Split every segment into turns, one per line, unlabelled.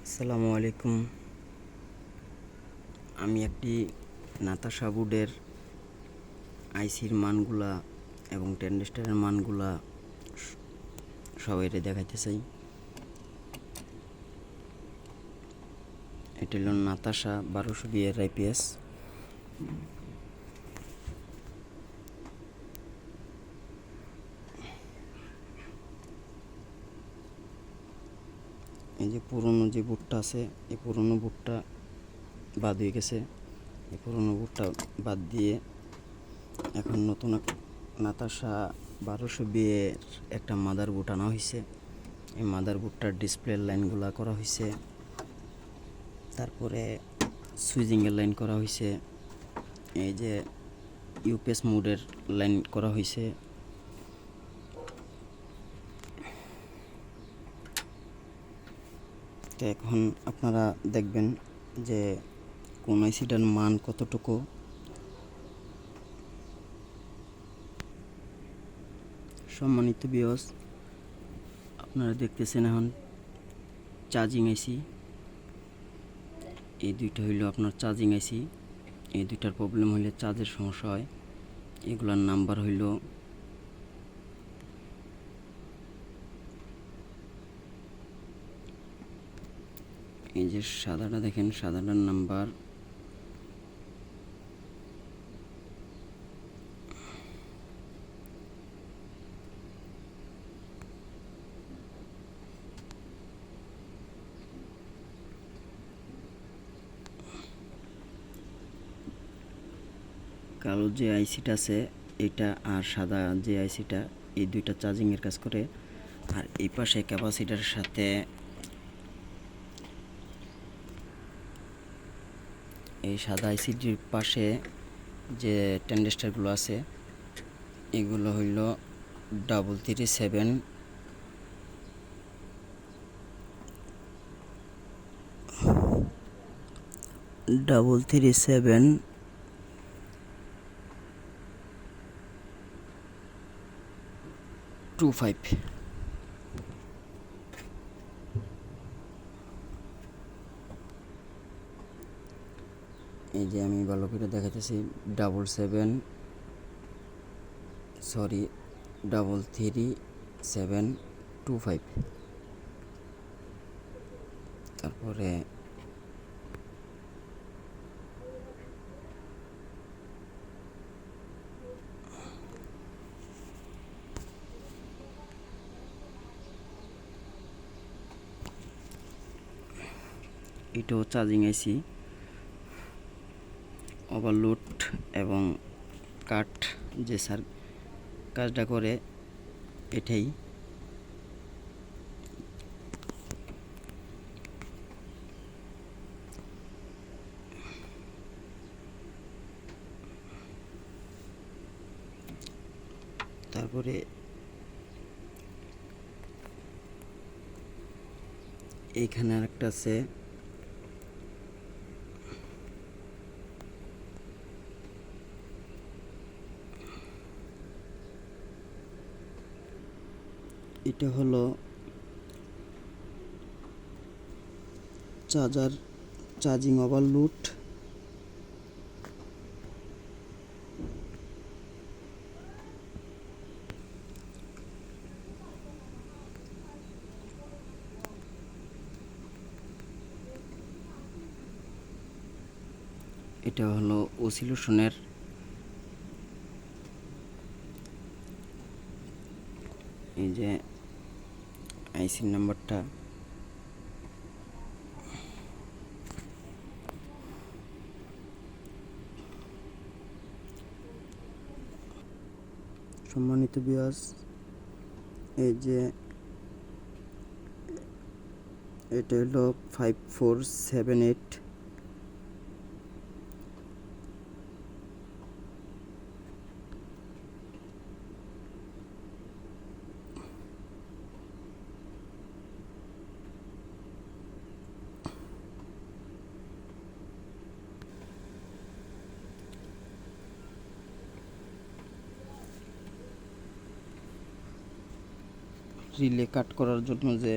আসসালামু আলাইকুম। আমি একটি নাতাশা বোর্ডের আইসির মানগুলা এবং ট্রানজিস্টরের মানগুলা সবাইকে দেখাইতে চাই। এটা হলো নাতাশা 1200 এর আইপিএস। এই যে পুরনো যে বোর্ডটা আছে, এই পুরনো বোর্ডটা বাদ হয়ে গেছে। এই পুরনো বোর্ডটা বাদ দিয়ে এখন নতুন নাতাশা 1200 এর একটা মাদার বোর্ড আনা হয়েছে। এই মাদার বোর্ডটার ডিসপ্লে লাইনগুলা করা হয়েছে, তারপরে সুইচিংয়ের লাইন করা হয়েছে, এই যে ইউপিএস মোডের লাইন করা হয়েছে। তো এখন আপনারা দেখবেন যে কোন আইসিটার মান কতটুকু। সম্মানিত ভিউয়ার্স, আপনারা দেখতেছেন এখন চার্জিং আইসি। এই দুইটা হইল আপনার চার্জিং আইসি। এই দুইটার প্রবলেম হইলে চার্জের সমস্যা হয়। এগুলার নাম্বার হইল এই যে সাদাটা দেখেন, সাদাটার নাম্বার কালো যে আইসিটা আছে এটা, আর সাদা যে আইসিটা, এই দুইটা চার্জিংয়ের কাজ করে। আর এই পাশে ক্যাপাসিটার সাথে এই সাদা আইসিটির পাশে যে ট্রানজিস্টরগুলো আছে এগুলো হইল 337 25। এই যে আমি ভালো করে দেখাইতেছি 33725। তারপরে এটাও চার্জিং আইসি। ওভারলোড এবং কাট যে কাজটা করে এটাই। তারপরে এইখানে আরেকটা আছে, এটা হলো চার্জিং ওভারলোড। এটা হলো অসিলেশনের এই যে আইসি নাম্বারটা। সম্মানিত ভিউয়ার্স, এই যে এটা হলো 5478। রিলে কাট করার জন্য যে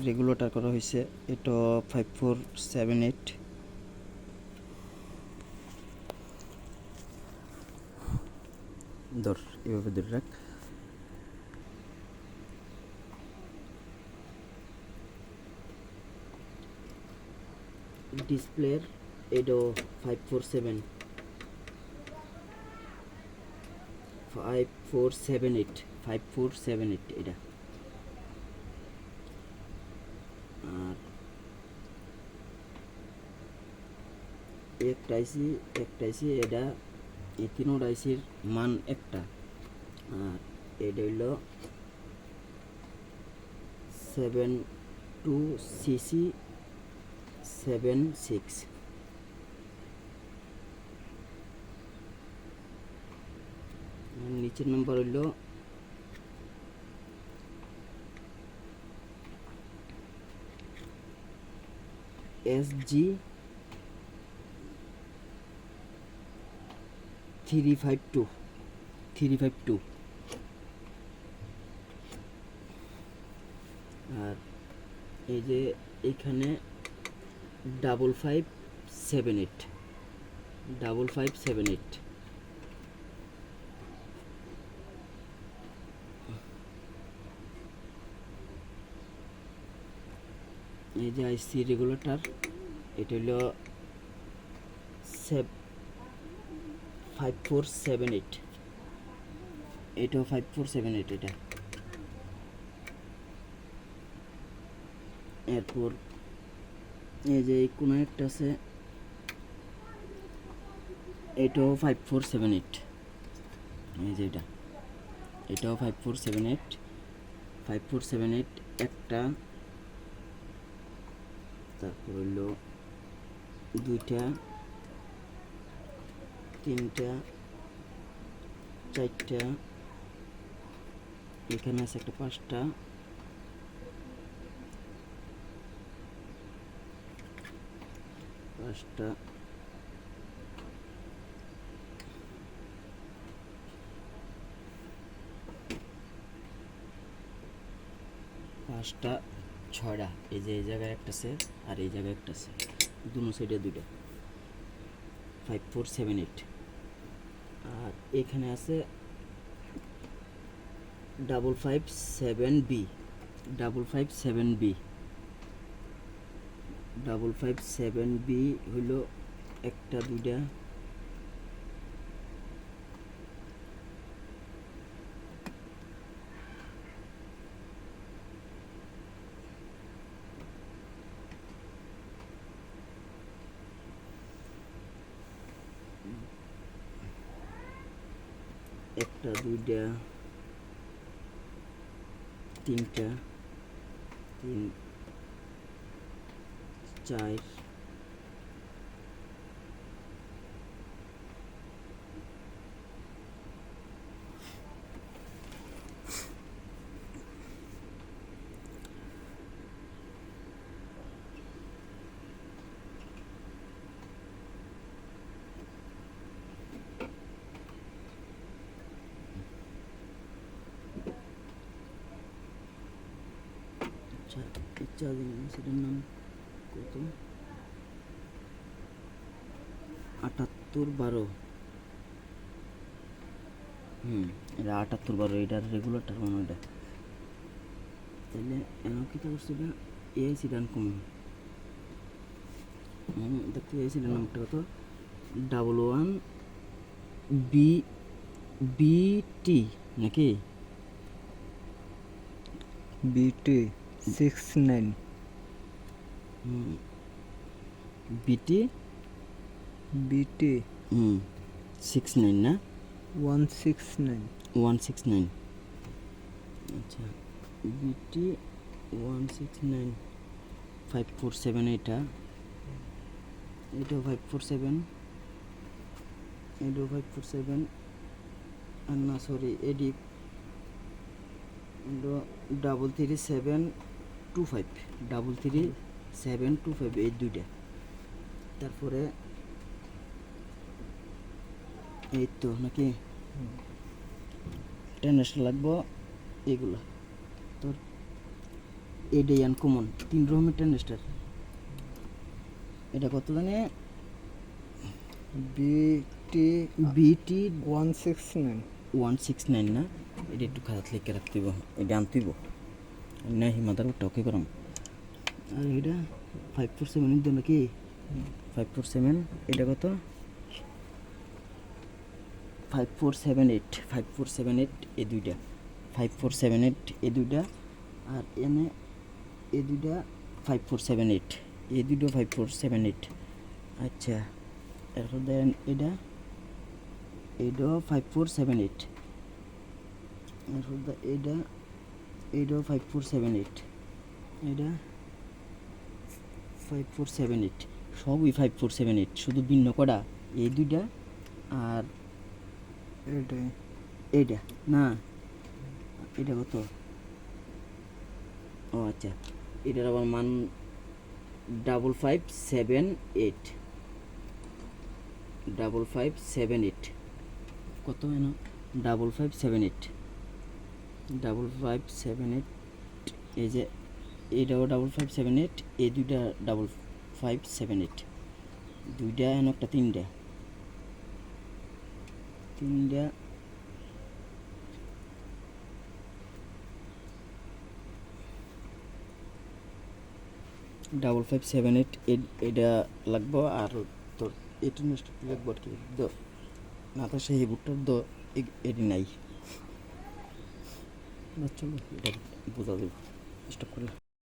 রেগুলেটর করা হয়েছে। এটা 5478। ধর, এভাবে ধরে রাখ। ডিসপ্লের এটা 547 5478 5478 এটা। আর একটা আইসি এটা, এই তিনোটা আইসির মান একটা। আর এটা হইল 72CC76। নিচের নাম্বার হইল SG 352। আর এই যে এখানে 5578। এই যে আইসি রেগুলেটর, এটা হলো 5478। এটাও 5478 এটা। এরপর এই যে কোনো একটা আছে, এটাও 5478। এই যে এটাও 5478 একটা। তারপর হইলো দুইটা, তিনটা, চারটা, এখানে আছে একটা, পাঁচটা, পাঁচটা, ছয়টা। এই যে এই জায়গায় একটা আছে আর এই জায়গায় একটা আছে, দুনো সাইডে দুইটা। 5478। আর এখানে আছে 557B 557B হইল একটা, দুইটা, একটা, দুইটা, তিনটা, চার, সেটার নাম কত, 7812। এটা 7812, এটার রেগুলেটর মানে ওইটা। তাহলে এমন কি করছে এটা, এআইসি ডান কম দেখতে, এআইসিটার নামটা কত, 11BT নাকি,
BT 69
BT 69 না, 169। আচ্ছা, BT 169 547। এটাও 547, এটাও 547। আর না, সরি, এডি 33725 এই দুইটা। তারপরে এই তো নাকি টেনশন লাগবো এগুলো তোর এটাই আনকমন 3 রকমের ট্রানজিস্টার। এটা কত জানে?
বিটি
বিটি
169
169 না, এটা একটু খারাপ লিখে রাখতে হইব, এটা আনতে হইব না হিমাদার ওটা ওকে করাম। আর এটা 547 এর জন্য কি 547, এটা কত 5478 এই দুইটা 5478 এই দুইটা, আর এনে এই দুইটা 5478 এই দুটো 5478। আচ্ছা এরপর দেন এটা এইটাও 5478, এরপর এইটাও 5478, এটা 5478, সবই 5478, শুধু ভিন্ন কটা এই দুইটা আর
এটাই
এইটা না। এটা কত? ও আচ্ছা, এটার আবার মান 5578, 5578 কত হয় না? 5578, এই যে এইটাও 5578, এই দুইটা 5578, দুইটা এন একটা তিনটা তিনটা ডাবল 578 এটা লাগবো। আর তোর এটা নষ্ট লাগবো আর কি না, তো সেই বুটটার এটি নাই, চলো এটা বোঝা যাবে স্টপ করলে।